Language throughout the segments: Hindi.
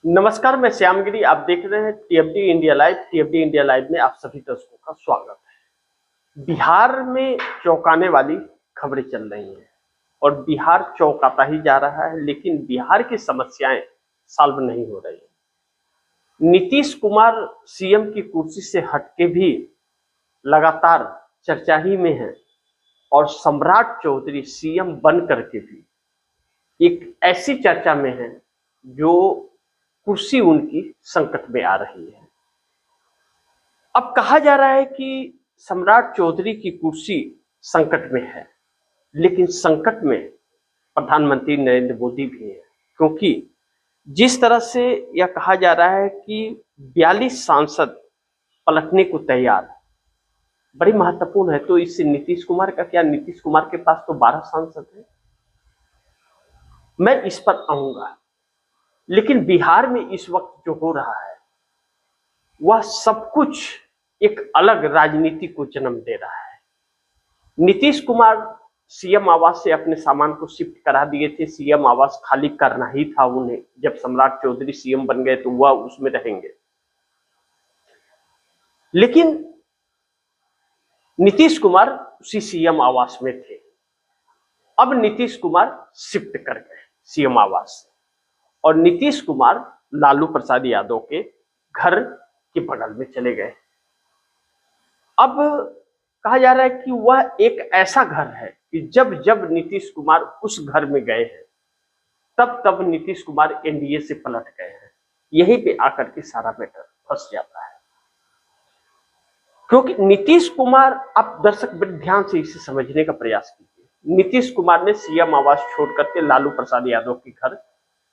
नमस्कार, मैं श्यामगिरी। आप देख रहे हैं टीएफडी इंडिया लाइव। टीएफडी इंडिया लाइव में आप सभी दर्शकों का स्वागत है। बिहार में चौंकाने वाली खबरें चल रही हैं और बिहार चौंकाता ही जा रहा है, लेकिन बिहार की समस्याएं सॉल्व नहीं हो रही हैं। नीतीश कुमार सीएम की कुर्सी से हटके भी लगातार चर्चा ही में है और सम्राट चौधरी सीएम बन करके भी एक ऐसी चर्चा में है जो कुर्सी उनकी संकट में आ रही है। अब कहा जा रहा है कि सम्राट चौधरी की कुर्सी संकट में है, लेकिन संकट में प्रधानमंत्री नरेंद्र मोदी भी है, क्योंकि जिस तरह से यह कहा जा रहा है कि 42 सांसद पलटने को तैयार, बड़ी महत्वपूर्ण है। तो इससे नीतीश कुमार का क्या? नीतीश कुमार के पास तो 12 सांसद है। मैं इस पर आऊंगा, लेकिन बिहार में इस वक्त जो हो रहा है वह सब कुछ एक अलग राजनीति को जन्म दे रहा है। नीतीश कुमार सीएम आवास से अपने सामान को शिफ्ट करा दिए थे। सीएम आवास खाली करना ही था उन्हें। जब सम्राट चौधरी सीएम बन गए तो वह उसमें रहेंगे, लेकिन नीतीश कुमार उसी सीएम आवास में थे। अब नीतीश कुमार शिफ्ट कर गए सीएम आवास से और नीतीश कुमार लालू प्रसाद यादव के घर के बगल में चले गए। अब कहा जा रहा है कि वह एक ऐसा घर है कि जब जब नीतीश कुमार उस घर में गए हैं तब तब नीतीश कुमार एनडीए से पलट गए हैं। यहीं पे आकर के सारा मैटर फंस जाता है, क्योंकि नीतीश कुमार, आप दर्शक बड़े ध्यान से इसे समझने का प्रयास कीजिए। नीतीश कुमार ने सीएम आवास छोड़ करके लालू प्रसाद यादव के घर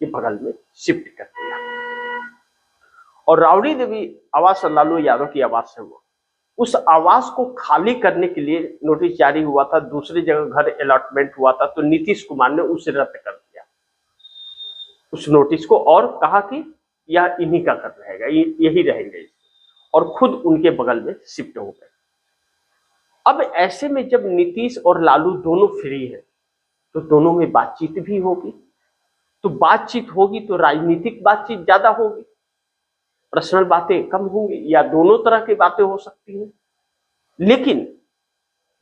के बगल में शिफ्ट कर दिया और राबड़ी देवी आवास और लालू यादव की आवास है वो। उस आवास को खाली करने के लिए नोटिस जारी हुआ था, दूसरी जगह घर अलॉटमेंट हुआ था, तो नीतीश कुमार ने उसे रद्द कर दिया उस नोटिस को और कहा कि यह इन्हीं का घर रहेगा, यही रहेंगे, और खुद उनके बगल में शिफ्ट हो गए। अब ऐसे में जब नीतीश और लालू दोनों फ्री है तो दोनों में बातचीत भी होगी, तो बातचीत होगी तो राजनीतिक बातचीत ज्यादा होगी, पर्सनल बातें कम होंगी, या दोनों तरह की बातें हो सकती हैं। लेकिन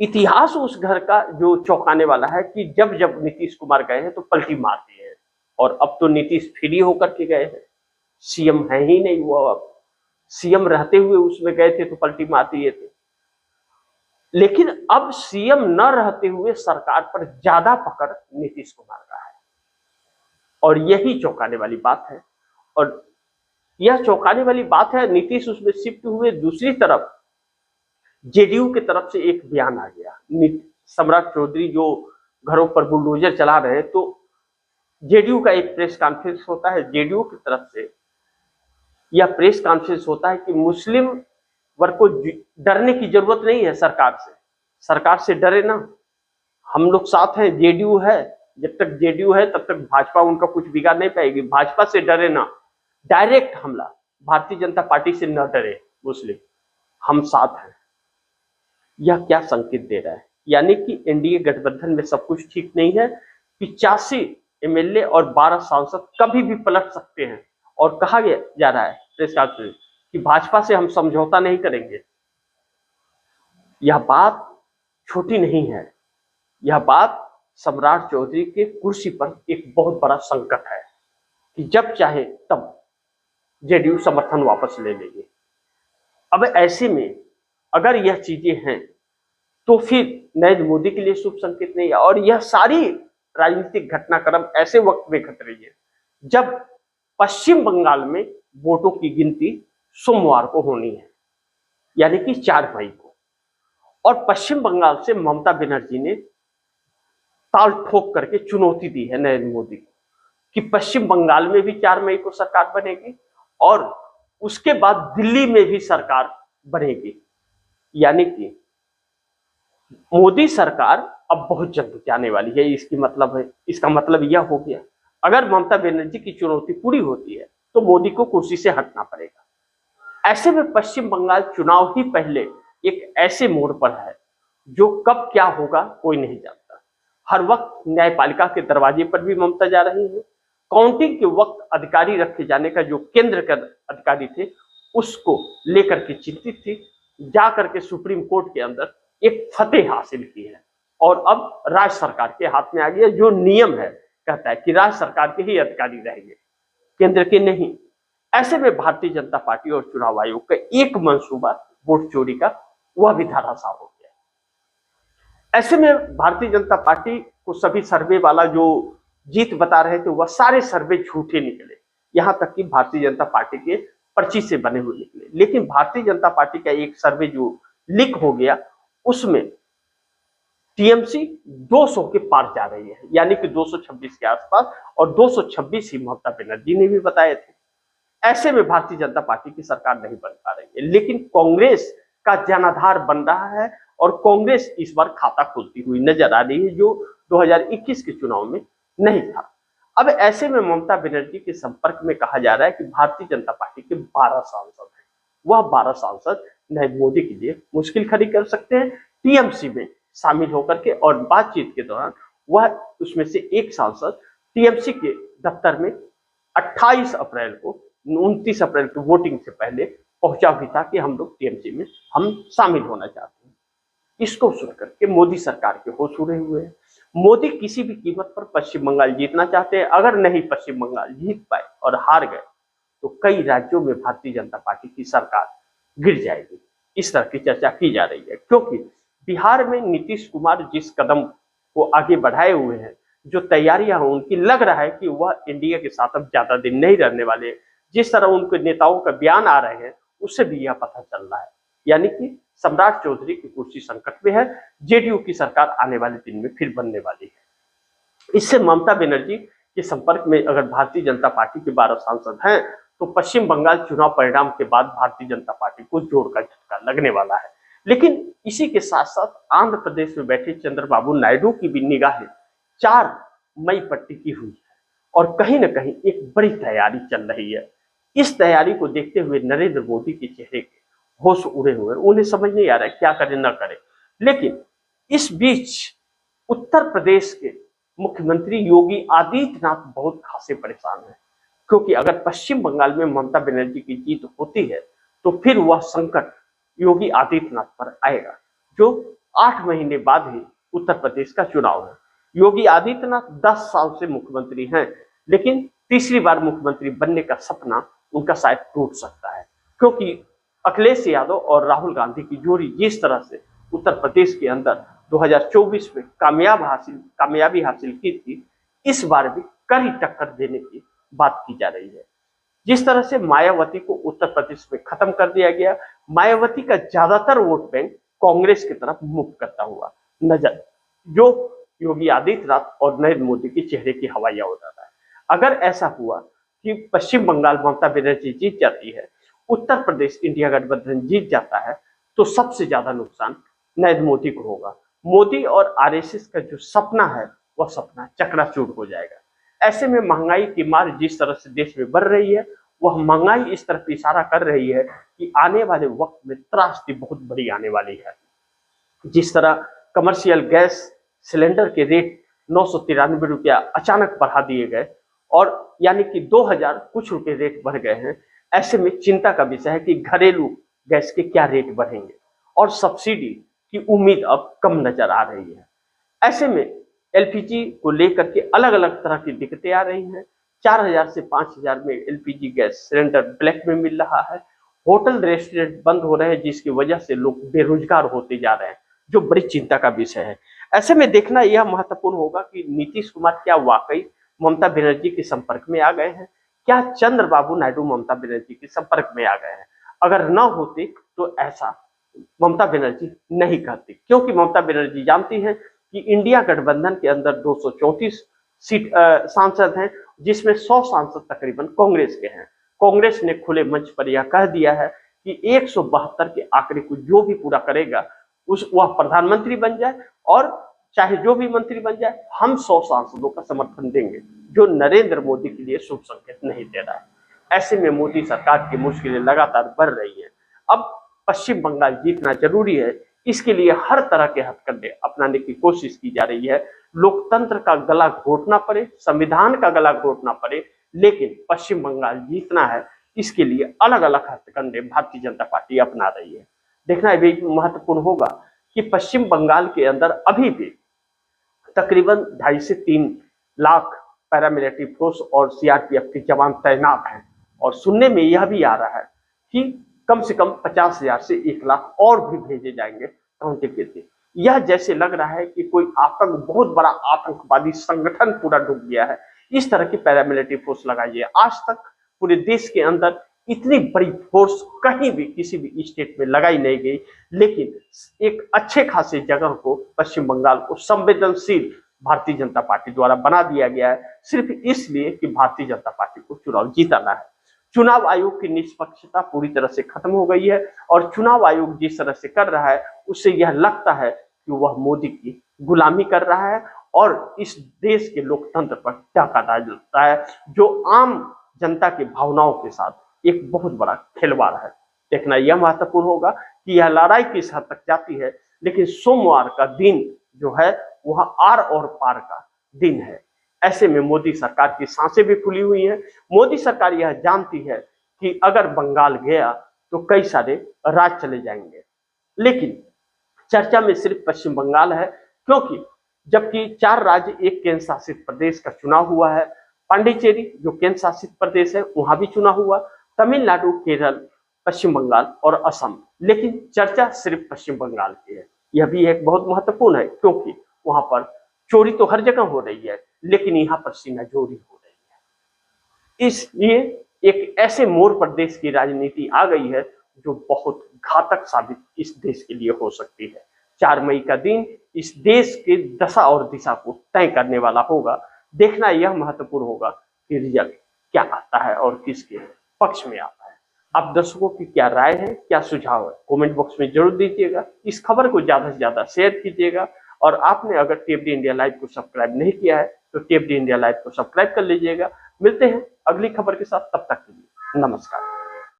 इतिहास उस घर का जो चौंकाने वाला है कि जब जब नीतीश कुमार गए हैं तो पलटी मार दी है, और अब तो नीतीश फ्री होकर के गए हैं, सीएम है ही नहीं वो। अब सीएम रहते हुए उसमें गए थे तो पलटी मार दिए थे, लेकिन अब सीएम न रहते हुए सरकार पर ज्यादा पकड़ नीतीश कुमार का है, और यही चौंकाने वाली बात है। और यह चौंकाने वाली बात है, नीतीश उसमें शिफ्ट हुए। दूसरी तरफ जेडीयू की तरफ से एक बयान आ गया। सम्राट चौधरी जो घरों पर बुलडोजर चला रहे हैं, तो जेडीयू का एक प्रेस कॉन्फ्रेंस होता है। जेडीयू की तरफ से यह प्रेस कॉन्फ्रेंस होता है कि मुस्लिम वर्ग को डरने की जरूरत नहीं है सरकार से डरे ना, हम लोग साथ हैं, जेडीयू है, जब तक जेडीयू है तब तक भाजपा उनका कुछ बिगाड़ नहीं पाएगी, भाजपा से डरे ना, डायरेक्ट हमला भारतीय जनता पार्टी से न डरे मुस्लिम, हम साथ हैं। यह क्या संकेत दे रहा है? यानी कि एनडीए गठबंधन में सब कुछ ठीक नहीं है। 85 एमएलए और 12 सांसद कभी भी पलट सकते हैं, और कहा जा रहा है प्रेस कॉन्फ्रेंस कि भाजपा से हम समझौता नहीं करेंगे। यह बात छोटी नहीं है, यह बात सम्राट चौधरी के कुर्सी पर एक बहुत बड़ा संकट है कि जब चाहे तब जेडीयू समर्थन वापस ले लेगी। अब ऐसे में अगर यह चीजें हैं तो फिर नरेंद्र मोदी के लिए शुभ संकेत नहीं है, और यह सारी राजनीतिक घटनाक्रम ऐसे वक्त में घट रही है जब पश्चिम बंगाल में वोटों की गिनती सोमवार को होनी है, यानी कि 4 मई को, और पश्चिम बंगाल से ममता बनर्जी ने ताल ठोक करके चुनौती दी है नरेंद्र मोदी को कि पश्चिम बंगाल में भी 4 मई को सरकार बनेगी और उसके बाद दिल्ली में भी सरकार बनेगी। यानी कि मोदी सरकार अब बहुत जल्द जाने वाली है। इसका मतलब यह हो गया, अगर ममता बनर्जी की चुनौती पूरी होती है तो मोदी को कुर्सी से हटना पड़ेगा। ऐसे में पश्चिम बंगाल चुनाव ही पहले एक ऐसे मोड़ पर है जो कब क्या होगा कोई नहीं जानता। हर वक्त न्यायपालिका के दरवाजे पर भी ममता जा रही है, काउंटिंग के वक्त अधिकारी रखे जाने का जो केंद्र के अधिकारी थे उसको लेकर के चिंतित थी, जाकर के सुप्रीम कोर्ट के अंदर एक फतेह हासिल की है और अब राज्य सरकार के हाथ में आ गया। जो नियम है कहता है कि राज्य सरकार के ही अधिकारी रहेंगे, केंद्र के नहीं। ऐसे में भारतीय जनता पार्टी और चुनाव आयोग का एक मंसूबा वोट चोरी का वह भी धराशायी हो गया। ऐसे में भारतीय जनता पार्टी को सभी सर्वे वाला जो जीत बता रहे थे वह सारे सर्वे झूठे निकले, यहां तक कि भारतीय जनता पार्टी के पर्ची से बने हुए निकले। लेकिन भारतीय जनता पार्टी का एक सर्वे जो लीक हो गया उसमें टीएमसी 200 के पार जा रही है, यानी कि 226 के आसपास, और 226 ही ममता बनर्जी ने भी बताए थे। ऐसे में भारतीय जनता पार्टी की सरकार नहीं बन पा रही है, लेकिन कांग्रेस का जनाधार बन रहा है और कांग्रेस इस बार खाता खोलती हुई नजर आ रही है, जो 2021 के चुनाव में नहीं था। अब ऐसे में ममता बनर्जी के संपर्क में कहा जा रहा है कि भारतीय जनता पार्टी के 12 सांसद हैं, वह 12 सांसद नरेंद्र मोदी के लिए मुश्किल खड़ी कर सकते हैं टीएमसी में शामिल होकर के। और बातचीत के दौरान वह उसमें से एक सांसद टीएमसी के दफ्तर में 28 अप्रैल को 29 अप्रैल को वोटिंग से पहले पहुंचा भी था कि हम लोग टीएमसी में हम शामिल होना चाहते हैं। इसको सुनकर के मोदी सरकार के होश उड़े हुए हैं। मोदी किसी भी कीमत पर पश्चिम बंगाल जीतना चाहते हैं। अगर नहीं पश्चिम बंगाल जीत पाए और हार गए तो कई राज्यों में भारतीय जनता पार्टी की सरकार गिर जाएगी, इस तरह की चर्चा की जा रही है। क्योंकि बिहार में नीतीश कुमार जिस कदम को आगे बढ़ाए हुए हैं, जो तैयारियां उनकी, लग रहा है कि वह इंडिया के साथ अब ज्यादा दिन नहीं रहने वाले। जिस तरह उनके नेताओं का बयान आ रहे हैं उससे भी यह पता चल रहा है, यानी कि सम्राट चौधरी की कुर्सी संकट में है। जेडीयू की सरकार आने वाले दिन में फिर बनने वाली है। इससे ममता बनर्जी के संपर्क में अगर भारतीय जनता पार्टी के 12 सांसद हैं तो पश्चिम बंगाल चुनाव परिणाम के बाद भारतीय जनता पार्टी को जोर का झटका लगने वाला है। लेकिन इसी के साथ साथ आंध्र प्रदेश में बैठे चंद्रबाबू नायडू की भी निगाहें 4 मई पर टिकी हुई है और कहीं ना कहीं एक बड़ी तैयारी चल रही है। इस तैयारी को देखते हुए नरेंद्र मोदी के चेहरे के होश उड़े हुए, उन्हें समझ नहीं आ रहा है क्या करें ना करें। लेकिन इस बीच उत्तर प्रदेश के मुख्यमंत्री योगी आदित्यनाथ बहुत खासे परेशान हैं, क्योंकि अगर पश्चिम बंगाल में ममता बनर्जी की जीत होती है तो फिर वह संकट योगी आदित्यनाथ पर आएगा, जो 8 महीने बाद ही उत्तर प्रदेश का चुनाव है। योगी आदित्यनाथ 10 साल से मुख्यमंत्री हैं, लेकिन तीसरी बार मुख्यमंत्री बनने का सपना उनका शायद टूट सकता है, क्योंकि अखिलेश यादव और राहुल गांधी की जोड़ी जिस तरह से उत्तर प्रदेश के अंदर 2024 में कामयाबी हासिल की थी, इस बार भी कड़ी टक्कर देने की बात की जा रही है। जिस तरह से मायावती को उत्तर प्रदेश में खत्म कर दिया गया, मायावती का ज्यादातर वोट बैंक कांग्रेस की तरफ मुख करता हुआ नजर, जो योगी आदित्यनाथ और नरेंद्र मोदी के चेहरे की हवाइयां उड़ा रहा है। अगर ऐसा हुआ कि पश्चिम बंगाल ममता बनर्जी जीत जाती है, उत्तर प्रदेश इंडिया गठबंधन जीत जाता है, तो सबसे ज्यादा नुकसान नरेंद्र मोदी को होगा। मोदी और आरएसएस का जो सपना है वह सपना चकनाचूर हो जाएगा। ऐसे में महंगाई की मार जिस तरह से देश में बढ़ रही है, वह महंगाई इस तरफ इशारा कर रही है कि आने वाले वक्त में त्रासदी बहुत बड़ी आने वाली है। जिस तरह कमर्शियल गैस सिलेंडर के रेट 993 रुपया अचानक बढ़ा दिए गए और यानी कि 2000 कुछ रुपए रेट बढ़ गए हैं। ऐसे में चिंता का विषय है कि घरेलू गैस के क्या रेट बढ़ेंगे और सब्सिडी की उम्मीद अब कम नजर आ रही है। ऐसे में एलपीजी को लेकर के अलग अलग तरह की दिक्कतें आ रही हैं। 4000 से 5000 में एलपीजी गैस सिलेंडर ब्लैक में मिल रहा है। होटल रेस्टोरेंट बंद हो रहे हैं, जिसकी वजह से लोग बेरोजगार होते जा रहे हैं, जो बड़ी चिंता का विषय है। ऐसे में देखना यह महत्वपूर्ण होगा कि नीतीश कुमार क्या वाकई ममता बनर्जी के संपर्क में आ गए हैं, क्या चंद्रबाबू नायडू ममता बनर्जी के संपर्क में आ गए हैं। अगर न होते तो ऐसा ममता बनर्जी नहीं करती, क्योंकि ममता बनर्जी जानती हैं कि इंडिया गठबंधन के अंदर 234 सीट सांसद हैं, जिसमें 100 सांसद तकरीबन कांग्रेस के हैं। कांग्रेस ने खुले मंच पर यह कह दिया है कि 172 के आंकड़े को जो भी पूरा करेगा वह प्रधानमंत्री बन जाए, और चाहे जो भी मंत्री बन जाए, हम 100 सांसदों का समर्थन देंगे, जो नरेंद्र मोदी के लिए शुभ संकेत नहीं दे रहा है। ऐसे में मोदी सरकार की मुश्किलें लगातार बढ़ रही है। अब पश्चिम बंगाल जीतना जरूरी है, इसके लिए हर तरह के हथकंडे अपनाने की कोशिश की जा रही है। लोकतंत्र का गला घोटना पड़े, संविधान का गला घोटना पड़े, लेकिन पश्चिम बंगाल जीतना है, इसके लिए अलग अलग हथकंडे भारतीय जनता पार्टी अपना रही है। देखना भी महत्वपूर्ण होगा कि पश्चिम बंगाल के अंदर अभी भी तकरीबन 2.5 से 3 लाख पैरामिलिट्री फोर्स और सीआरपीएफ के जवान तैनात हैं, और सुनने में यह भी आ रहा है कि कम से कम 50,000 से 1 लाख और भी भेजे जाएंगे काउंटी के लिए। यह जैसे लग रहा है कि कोई बहुत बड़ा आतंकवादी संगठन पूरा डूब गया है। इस तरह की पैरामिलिट्री फोर्स लगाई है। आज तक पूरे देश के अंदर इतनी बड़ी फोर्स कहीं भी किसी भी स्टेट में लगाई नहीं गई, लेकिन एक अच्छे खासे जगह को पश्चिम बंगाल को संवेदनशील भारतीय जनता पार्टी द्वारा बना दिया गया है, सिर्फ इसलिए कि भारतीय जनता पार्टी को चुनाव जीतना है। चुनाव आयोग की निष्पक्षता पूरी तरह से खत्म हो गई है, और चुनाव आयोग जिस तरह से कर रहा है उससे यह लगता है कि वह मोदी की गुलामी कर रहा है और इस देश के लोकतंत्र पर डाका डालता है, जो आम जनता की भावनाओं के साथ एक बहुत बड़ा खिलवाड़ है। देखना यह महत्वपूर्ण होगा कि यह लड़ाई किस हद तक जाती है, लेकिन सोमवार का दिन जो है वह आर और पार का दिन है। ऐसे में मोदी सरकार की सांसें भी फूली हुई हैं। मोदी सरकार यह जानती है कि अगर बंगाल गया तो कई सारे राज्य चले जाएंगे, लेकिन चर्चा में सिर्फ पश्चिम बंगाल है, क्योंकि जबकि 4 राज्य, एक केंद्र शासित प्रदेश का चुनाव हुआ है। पांडिचेरी जो केंद्र शासित प्रदेश है वहां भी चुनाव हुआ, तमिलनाडु, केरल, पश्चिम बंगाल और असम, लेकिन चर्चा सिर्फ पश्चिम बंगाल की है। यह भी एक बहुत महत्वपूर्ण है, क्योंकि वहां पर चोरी तो हर जगह हो रही है, लेकिन यहाँ पर सीनाजोरी हो रही है। इसलिए एक ऐसे मोड़ पर देश की राजनीति आ गई है जो बहुत घातक साबित इस देश के लिए हो सकती है। 4 मई का दिन इस देश के दशा और दिशा को तय करने वाला होगा। देखना यह महत्वपूर्ण होगा कि रिजल्ट क्या आता है और किसके पक्ष में आता है। आप दर्शकों की क्या राय है, क्या सुझाव है, कमेंट बॉक्स में जरूर दीजिएगा। इस खबर को ज्यादा से ज्यादा शेयर कीजिएगा, और आपने अगर टीएफडी इंडिया लाइव को सब्सक्राइब नहीं किया है तो टीएफडी इंडिया लाइव को सब्सक्राइब कर लीजिएगा। मिलते हैं अगली खबर के साथ, तब तक के लिए नमस्कार।